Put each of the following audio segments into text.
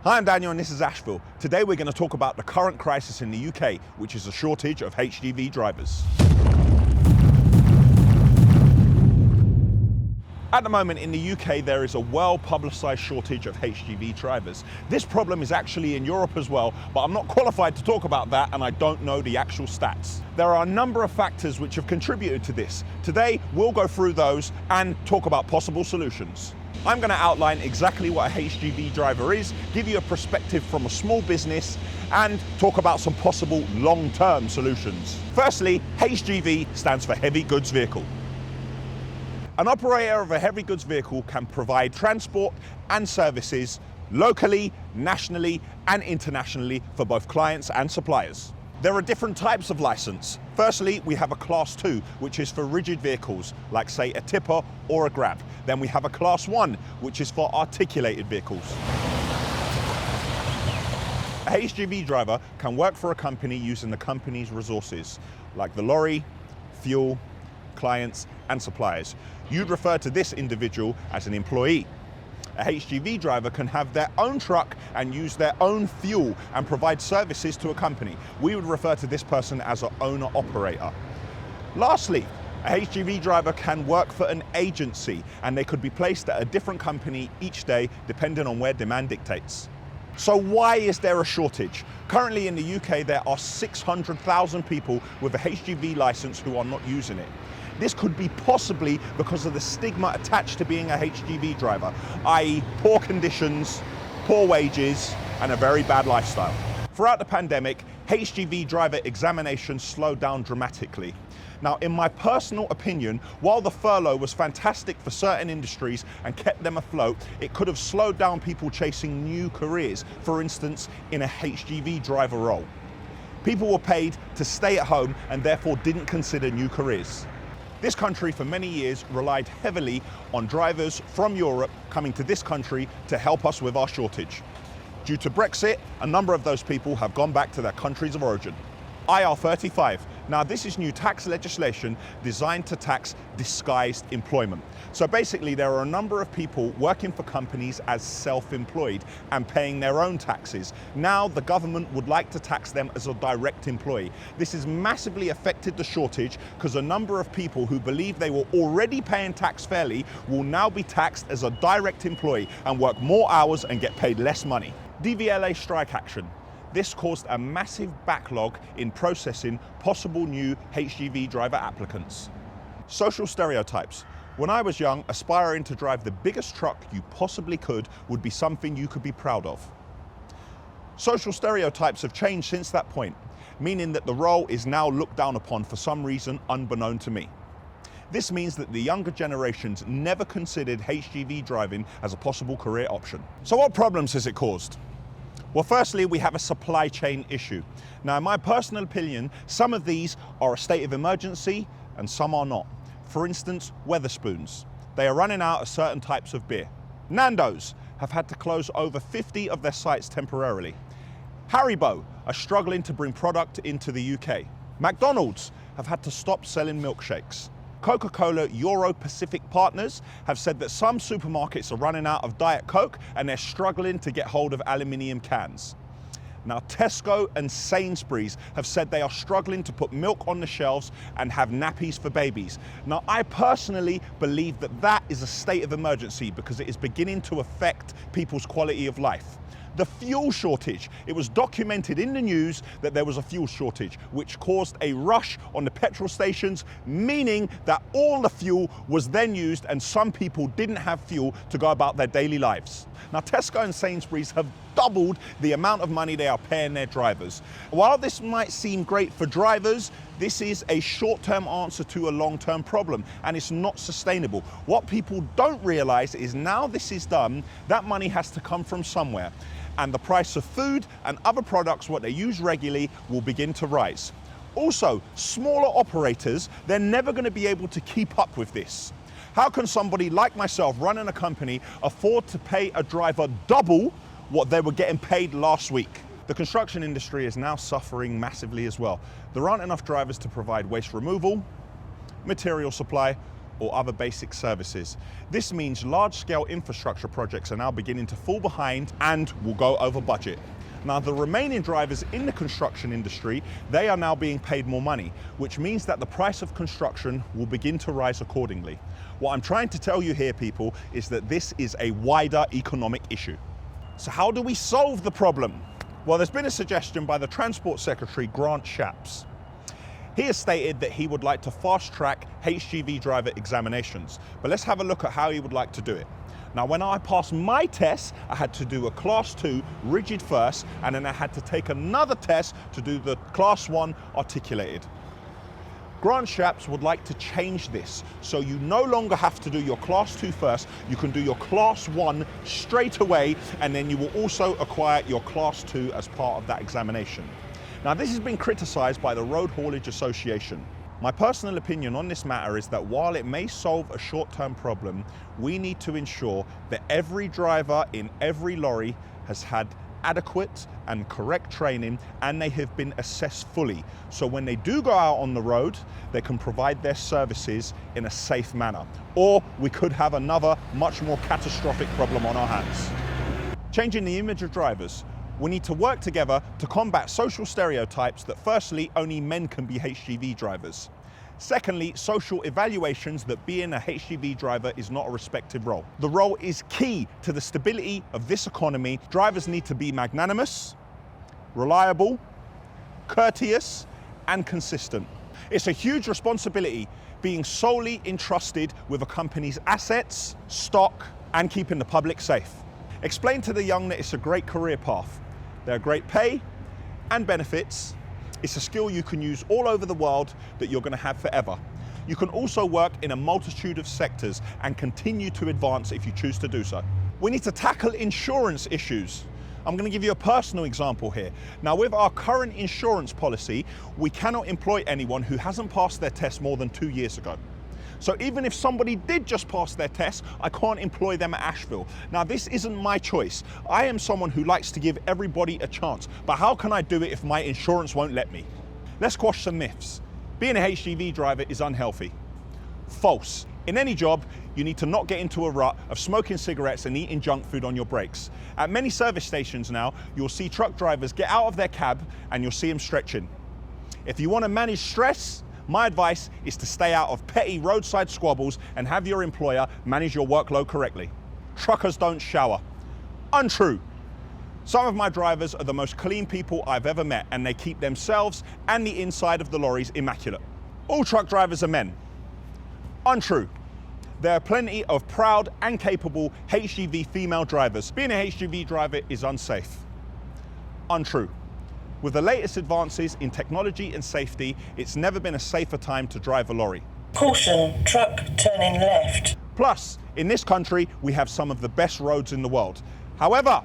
Hi, I'm Daniel and this is Ashville. Today we're going to talk about the current crisis in the UK, which is a shortage of HGV drivers. At the moment in the UK, there is a well-publicised shortage of HGV drivers. This problem is actually in Europe as well, but I'm not qualified to talk about that and I don't know the actual stats. There are a number of factors which have contributed to this. Today, we'll go through those and talk about possible solutions. I'm going to outline exactly what a HGV driver is, give you a perspective from a small business, and talk about some possible long-term solutions. Firstly, HGV stands for Heavy Goods Vehicle. An operator of a heavy goods vehicle can provide transport and services locally, nationally, and internationally for both clients and suppliers. There are different types of license. Firstly, we have a Class 2, which is for rigid vehicles, like say a tipper or a grab. Then we have a Class 1, which is for articulated vehicles. A HGV driver can work for a company using the company's resources, like the lorry, fuel, clients, and suppliers. You'd refer to this individual as an employee. A HGV driver can have their own truck and use their own fuel and provide services to a company. We would refer to this person as an owner-operator. Lastly, a HGV driver can work for an agency and they could be placed at a different company each day depending on where demand dictates. So why is there a shortage? Currently in the UK, there are 600,000 people with a HGV license who are not using it. This could be possibly because of the stigma attached to being a HGV driver, i.e. poor conditions, poor wages, and a very bad lifestyle. Throughout the pandemic, HGV driver examinations slowed down dramatically. Now, in my personal opinion, while the furlough was fantastic for certain industries and kept them afloat, it could have slowed down people chasing new careers, for instance, in a HGV driver role. People were paid to stay at home and therefore didn't consider new careers. This country for many years relied heavily on drivers from Europe coming to this country to help us with our shortage. Due to Brexit, a number of those people have gone back to their countries of origin. IR35. Now, this is new tax legislation designed to tax disguised employment. So basically, there are a number of people working for companies as self-employed and paying their own taxes. Now, the government would like to tax them as a direct employee. This has massively affected the shortage because a number of people who believe they were already paying tax fairly will now be taxed as a direct employee and work more hours and get paid less money. DVLA strike action. This caused a massive backlog in processing possible new HGV driver applicants. Social stereotypes. When I was young, aspiring to drive the biggest truck you possibly could would be something you could be proud of. Social stereotypes have changed since that point, meaning that the role is now looked down upon for some reason unbeknown to me. This means that the younger generations never considered HGV driving as a possible career option. So what problems has it caused? Well, firstly, we have a supply chain issue. Now, in my personal opinion, some of these are a state of emergency and some are not. For instance, Wetherspoons. They are running out of certain types of beer. Nando's have had to close over 50 of their sites temporarily. Haribo are struggling to bring product into the UK. McDonald's have had to stop selling milkshakes. Coca-Cola Euro-Pacific partners have said that some supermarkets are running out of Diet Coke and they're struggling to get hold of aluminium cans. Now, Tesco and Sainsbury's have said they are struggling to put milk on the shelves and have nappies for babies. Now, I personally believe that that is a state of emergency because it is beginning to affect people's quality of life. The fuel shortage. It was documented in the news that there was a fuel shortage, which caused a rush on the petrol stations, meaning that all the fuel was then used and some people didn't have fuel to go about their daily lives. Now, Tesco and Sainsbury's have doubled the amount of money they are paying their drivers. While this might seem great for drivers, this is a short-term answer to a long-term problem, and it's not sustainable. What people don't realize is now this is done, that money has to come from somewhere. And the price of food and other products, what they use regularly, will begin to rise. Also, smaller operators, they're never going to be able to keep up with this. How can somebody like myself running a company afford to pay a driver double what they were getting paid last week? The construction industry is now suffering massively as well. There aren't enough drivers to provide waste removal, material supply, or other basic services. This means large-scale infrastructure projects are now beginning to fall behind and will go over budget. Now, the remaining drivers in the construction industry, they are now being paid more money, which means that the price of construction will begin to rise accordingly. What I'm trying to tell you here, people, is that this is a wider economic issue. So how do we solve the problem? Well, there's been a suggestion by the Transport Secretary, Grant Shapps. He has stated that he would like to fast-track HGV driver examinations, but let's have a look at how he would like to do it. Now, when I passed my test, I had to do a Class 2 rigid first, and then I had to take another test to do the Class 1 articulated. Grant Shapps would like to change this, so you no longer have to do your Class 2 first, you can do your Class 1 straight away, and then you will also acquire your Class 2 as part of that examination. Now, this has been criticised by the Road Haulage Association. My personal opinion on this matter is that while it may solve a short-term problem, we need to ensure that every driver in every lorry has had adequate and correct training, and they have been assessed fully. So when they do go out on the road, they can provide their services in a safe manner. Or we could have another much more catastrophic problem on our hands. Changing the image of drivers. We need to work together to combat social stereotypes that firstly, only men can be HGV drivers. Secondly, social evaluations that being a HGV driver is not a respected role. The role is key to the stability of this economy. Drivers need to be magnanimous, reliable, courteous, and consistent. It's a huge responsibility being solely entrusted with a company's assets, stock, and keeping the public safe. Explain to the young that it's a great career path. There are great pay and benefits. It's a skill you can use all over the world that you're going to have forever. You can also work in a multitude of sectors and continue to advance if you choose to do so. We need to tackle insurance issues. I'm going to give you a personal example here. Now, with our current insurance policy, we cannot employ anyone who hasn't passed their test more than 2 years ago. So even if somebody did just pass their test, I can't employ them at Ashville. Now, this isn't my choice. I am someone who likes to give everybody a chance, but how can I do it if my insurance won't let me? Let's quash some myths. Being a HGV driver is unhealthy. False. In any job, you need to not get into a rut of smoking cigarettes and eating junk food on your breaks. At many service stations now, you'll see truck drivers get out of their cab and you'll see them stretching. If you want to manage stress, my advice is to stay out of petty roadside squabbles and have your employer manage your workload correctly. Truckers don't shower. Untrue. Some of my drivers are the most clean people I've ever met, and they keep themselves and the inside of the lorries immaculate. All truck drivers are men. Untrue. There are plenty of proud and capable HGV female drivers. Being a HGV driver is unsafe. Untrue. With the latest advances in technology and safety, it's never been a safer time to drive a lorry. Caution, truck turning left. Plus, in this country, we have some of the best roads in the world. However,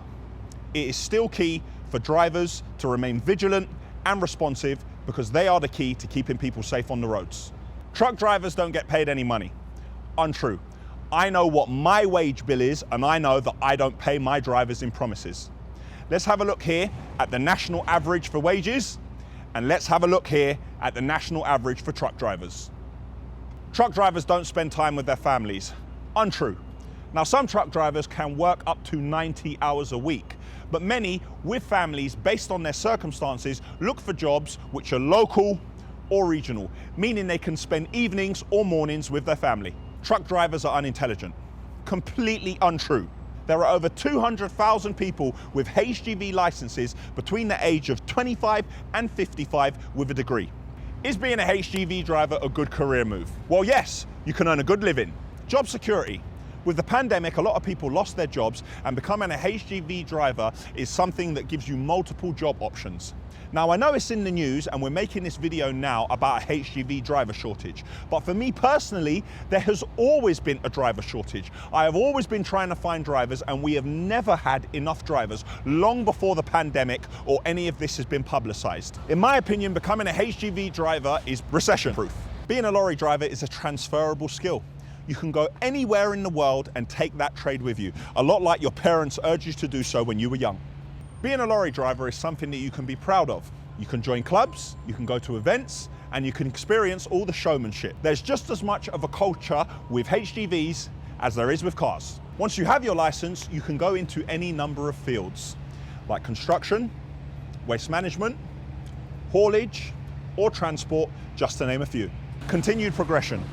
it is still key for drivers to remain vigilant and responsive, because they are the key to keeping people safe on the roads. Truck drivers don't get paid any money. Untrue. I know what my wage bill is, and I know that I don't pay my drivers in promises. Let's have a look here at the national average for wages, and let's have a look here at the national average for truck drivers. Truck drivers don't spend time with their families. Untrue. Now, some truck drivers can work up to 90 hours a week, but many with families, based on their circumstances, look for jobs which are local or regional, meaning they can spend evenings or mornings with their family. Truck drivers are unintelligent. Completely untrue. There are over 200,000 people with HGV licenses between the age of 25 and 55 with a degree. Is being a HGV driver a good career move? Well, yes, you can earn a good living. Job security. With the pandemic, a lot of people lost their jobs, and becoming a HGV driver is something that gives you multiple job options. Now, I know it's in the news and we're making this video now about a HGV driver shortage, but for me personally, there has always been a driver shortage. I have always been trying to find drivers, and we have never had enough drivers long before the pandemic or any of this has been publicized. In my opinion, becoming a HGV driver is recession-proof. Being a lorry driver is a transferable skill. You can go anywhere in the world and take that trade with you, a lot like your parents urged you to do so when you were young. Being a lorry driver is something that you can be proud of. You can join clubs, you can go to events, and you can experience all the showmanship. There's just as much of a culture with HGVs as there is with cars. Once you have your license, you can go into any number of fields, like construction, waste management, haulage, or transport, just to name a few. Continued progression.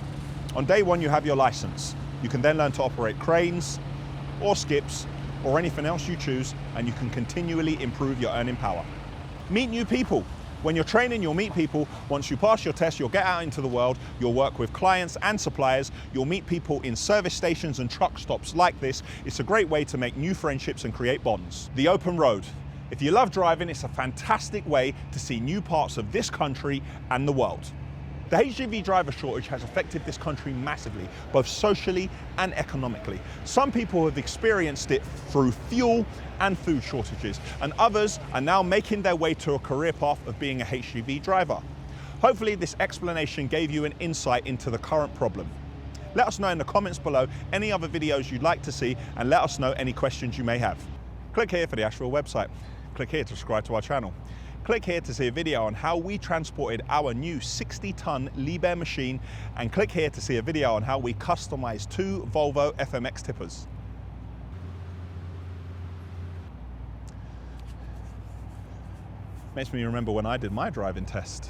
On day one, you have your license. You can then learn to operate cranes, or skips, or anything else you choose, and you can continually improve your earning power. Meet new people. When you're training, you'll meet people. Once you pass your test, you'll get out into the world. You'll work with clients and suppliers. You'll meet people in service stations and truck stops like this. It's a great way to make new friendships and create bonds. The open road. If you love driving, it's a fantastic way to see new parts of this country and the world. The HGV driver shortage has affected this country massively, both socially and economically. Some people have experienced it through fuel and food shortages, and others are now making their way to a career path of being a HGV driver. Hopefully this explanation gave you an insight into the current problem. Let us know in the comments below any other videos you'd like to see, and let us know any questions you may have. Click here for the Ashville website. Click here to subscribe to our channel. Click here to see a video on how we transported our new 60-ton Liebherr machine, and click here to see a video on how we customized 2 Volvo FMX tippers. Makes me remember when I did my driving test.